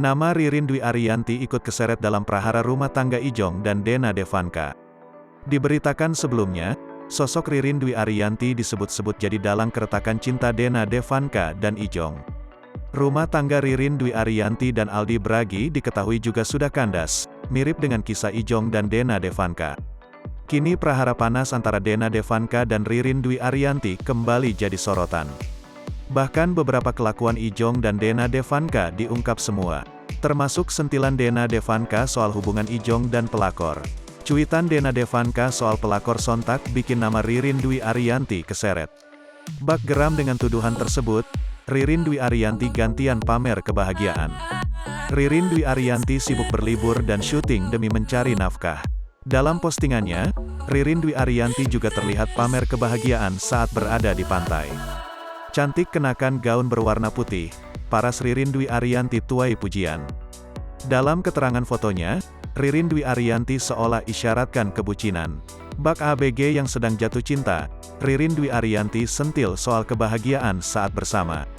Nama Ririn Dwi Ariyanti ikut keseret dalam prahara rumah tangga Ijong dan Dena Devanka. Diberitakan sebelumnya, sosok Ririn Dwi Ariyanti disebut-sebut jadi dalang keretakan cinta Dena Devanka dan Ijong. Rumah tangga Ririn Dwi Ariyanti dan Aldi Bragi diketahui juga sudah kandas, mirip dengan kisah Ijong dan Dena Devanka. Kini prahara panas antara Dena Devanka dan Ririn Dwi Ariyanti kembali jadi sorotan. Bahkan beberapa kelakuan Ijong dan Dena Devanka diungkap semua. Termasuk sentilan Dena Devanka soal hubungan Ijong dan pelakor. Cuitan Dena Devanka soal pelakor sontak bikin nama Ririn Dwi Ariyanti keseret. Bak geram dengan tuduhan tersebut, Ririn Dwi Ariyanti gantian pamer kebahagiaan. Ririn Dwi Ariyanti sibuk berlibur dan syuting demi mencari nafkah. Dalam postingannya, Ririn Dwi Ariyanti juga terlihat pamer kebahagiaan saat berada di pantai. Cantik kenakan gaun berwarna putih, paras Ririn Dwi Ariyanti tuai pujian. Dalam keterangan fotonya, Ririn Dwi Ariyanti seolah isyaratkan kebucinan. Bak ABG yang sedang jatuh cinta, Ririn Dwi Ariyanti sentil soal kebahagiaan saat bersama.